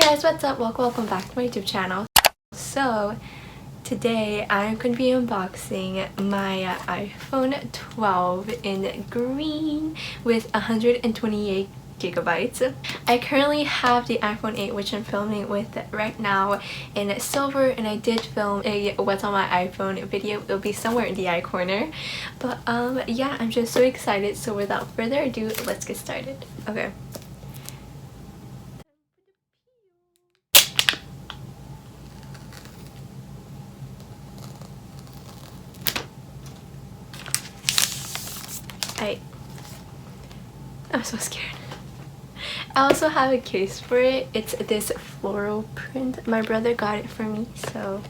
guys, what's up? Welcome back to my YouTube channel. So today I'm going to be unboxing my iPhone 12 in green with 128 gigabytes. I currently have the iPhone 8 which I'm filming with right now in silver, and I did film a what's on my iPhone video. It'll be somewhere in the eye corner. But yeah, I'm just so excited. So without further ado, let's get started. Okay. I'm so scared. I also have a case for it. It's this floral print. My brother got it for me, so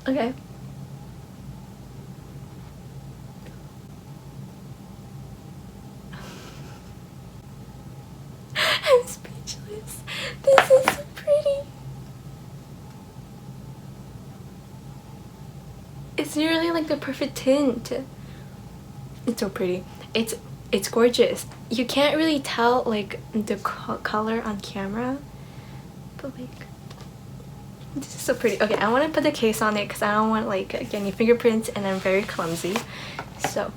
okay. I'm speechless. This is so pretty. It's nearly like the perfect tint. It's so pretty. It's gorgeous. You can't really tell like the color on camera, but like this is so pretty. Okay, I want to put the case on it because I don't want like get any fingerprints, and I'm very clumsy. So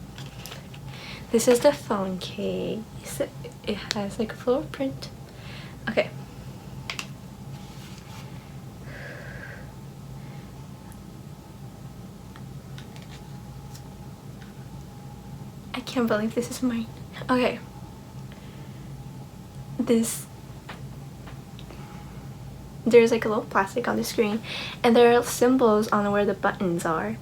this is the phone case. It has like a floral print. Okay. I can't believe this is mine. Okay. There's like a little plastic on the screen, and there are symbols on where the buttons are.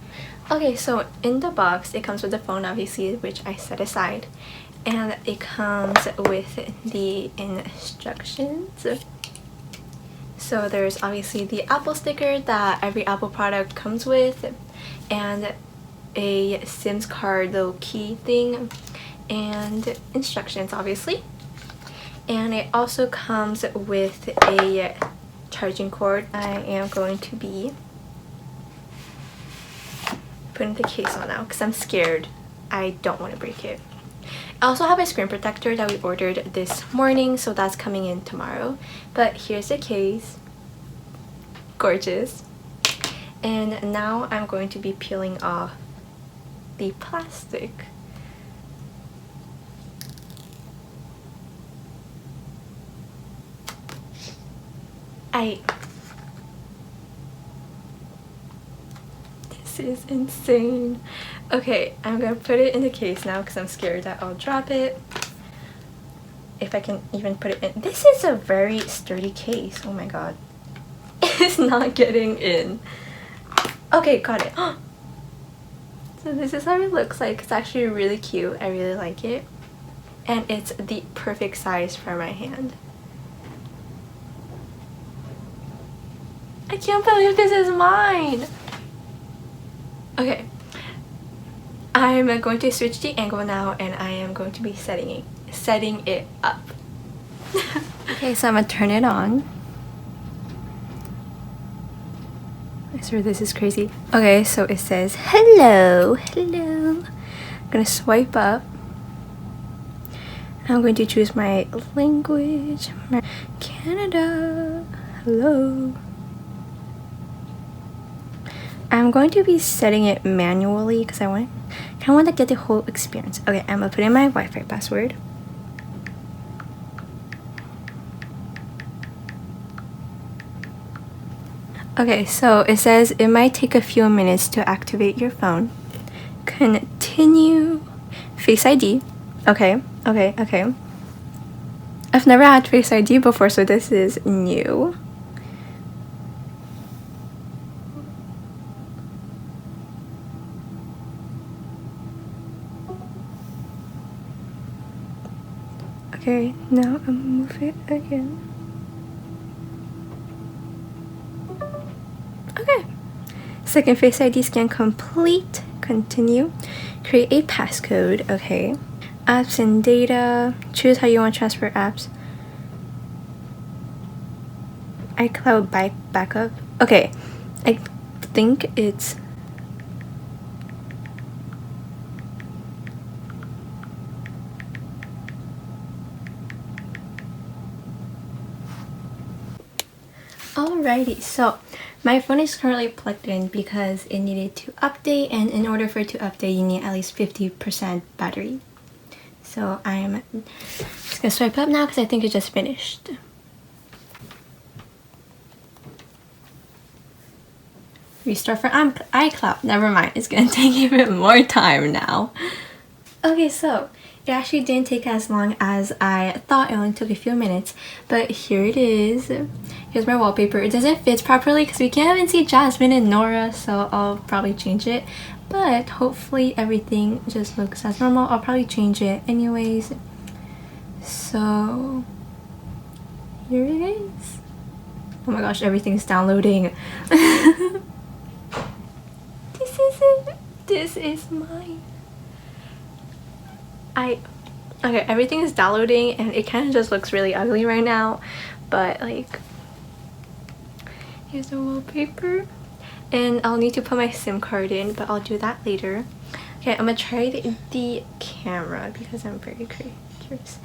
Okay, so in the box it comes with the phone, obviously, which I set aside, and it comes with the instructions. So there's obviously the Apple sticker that every Apple product comes with, and a SIM card little key thing, and instructions obviously. And it also comes with a charging cord. I am going to be putting the case on now because I'm scared. I don't want to break it. I also have a screen protector that we ordered this morning, so that's coming in tomorrow. But here's the case. Gorgeous. And now I'm going to be peeling off the plastic. This is insane. Okay, I'm gonna put it in the case now because I'm scared that I'll drop it. If I can even put it in. This is a very sturdy case. Oh my god. It's not getting in. Okay, got it. So this is how it looks like. It's actually really cute. I really like it. And it's the perfect size for my hand. I can't believe this is mine. Okay. I'm going to switch the angle now, and I am going to be setting it up. Okay, so I'm gonna turn it on. I swear this is crazy. Okay, so it says hello. I'm gonna swipe up. I'm going to choose my language. Canada. Hello. I'm going to be setting it manually because I want to get the whole experience. Okay, I'm gonna put in my Wi-Fi password. Okay, so it says it might take a few minutes to activate your phone. Continue. Face ID. Okay. I've never had Face ID before, so this is new. Okay, now I'll move it again. Okay. Second Face ID scan complete. Continue. Create a passcode. Okay. Apps and data. Choose how you want to transfer apps. iCloud backup. Okay. I think it's Alrighty, so my phone is currently plugged in because it needed to update, and in order for it to update you need at least 50% battery. So I'm just gonna swipe up now because I think it just finished. Restart for iCloud. Never mind, it's gonna take even more time now. Okay, so it actually didn't take as long as I thought. It only took a few minutes, but here it is. Here's my wallpaper. It doesn't fit properly because we can't even see Jasmine and Nora, so I'll probably change it. But hopefully everything just looks as normal. I'll probably change it anyways. So here it is. Oh my gosh, everything's downloading. This is it. This is mine. Okay, everything is downloading and it kind of just looks really ugly right now, but like, here's the wallpaper, and I'll need to put my SIM card in, but I'll do that later. Okay, I'm gonna try the camera because I'm very curious.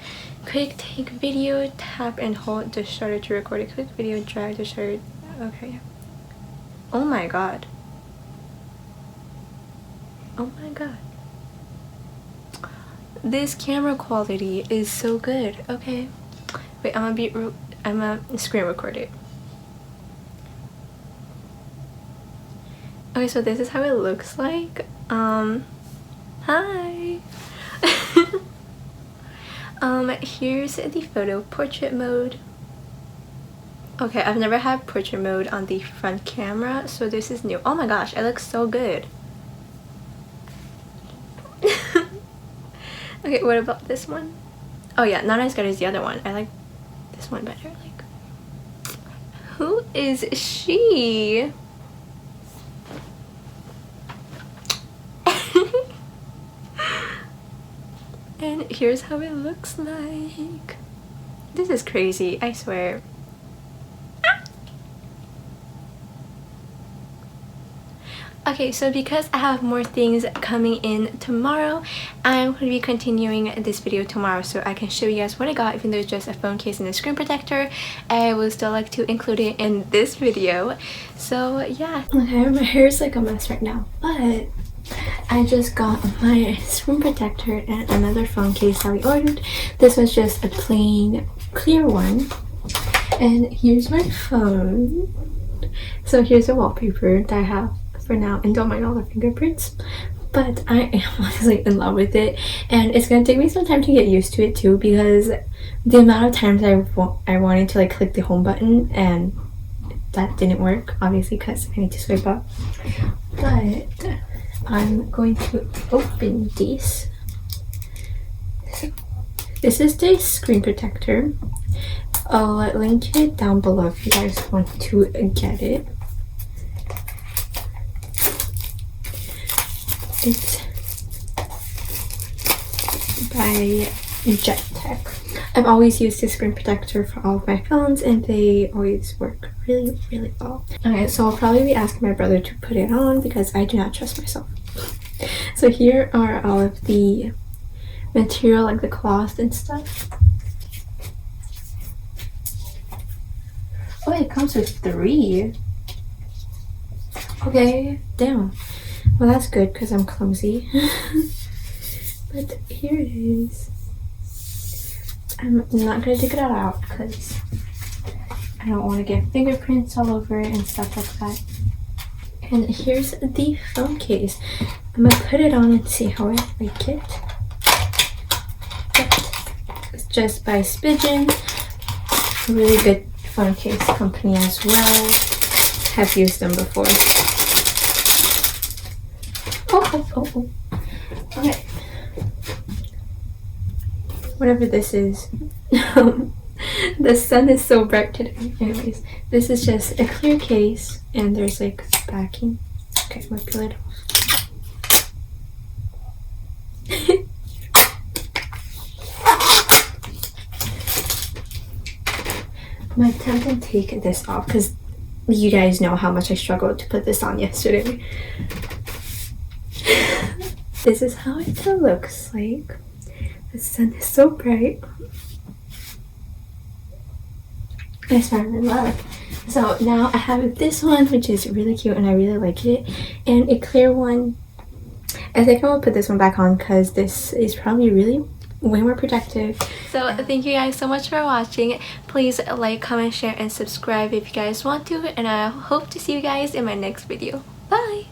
Quick take video, tap and hold the shutter to record a quick video, drag the shutter. Okay. Oh my god. Oh my god. This camera quality is so good. Okay, wait, I'm gonna screen record it. Okay, so this is how it looks like. Hi. Here's the photo portrait mode. Okay, I've never had portrait mode on the front camera, so this is new. Oh my gosh, it looks so good. Okay, what about this one? Oh yeah, not as good as the other one. I like this one better. Like, who is she? And here's how it looks like. This is crazy, I swear. Okay, so because I have more things coming in tomorrow, I'm going to be continuing this video tomorrow so I can show you guys what I got. Even though it's just a phone case and a screen protector, I would still like to include it in this video. So yeah. Okay, my hair is like a mess right now, but I just got my screen protector and another phone case that we ordered. This was just a plain clear one. And here's my phone. So here's the wallpaper that I have for now, and don't mind all the fingerprints, but I am honestly in love with it, and it's gonna take me some time to get used to it too, because the amount of times I wanted to like click the home button and that didn't work, obviously because I need to swipe up. But I'm going to open this. So this is the screen protector. I'll link it down below if you guys want to get it. It's by Jettech. I've always used this screen protector for all of my phones and they always work really well. Okay, so I'll probably be asking my brother to put it on because I do not trust myself. So here are all of the material, like the cloth and stuff. Oh, it comes with 3. Okay, damn. Well, that's good because I'm clumsy. But here it is. I'm not going to take it all out because I don't want to get fingerprints all over it and stuff like that. And here's the phone case. I'm going to put it on and see how I like it. It's just by Spigen. A really good phone case company as well. Have used them before. Oh. Okay. Whatever this is. The sun is so bright today. Anyways, this is just a clear case and there's like backing. Okay, I'm gonna peel it off. I'm tempted to take this off because you guys know how much I struggled to put this on yesterday. This is how it looks like. The sun is so bright. I swear I'm in love. So now I have this one, which is really cute and I really like it, and a clear one. I think I'm gonna put this one back on because this is probably really way more protective. So thank you guys so much for watching. Please like, comment, share, and subscribe if you guys want to, and I hope to see you guys in my next video. Bye!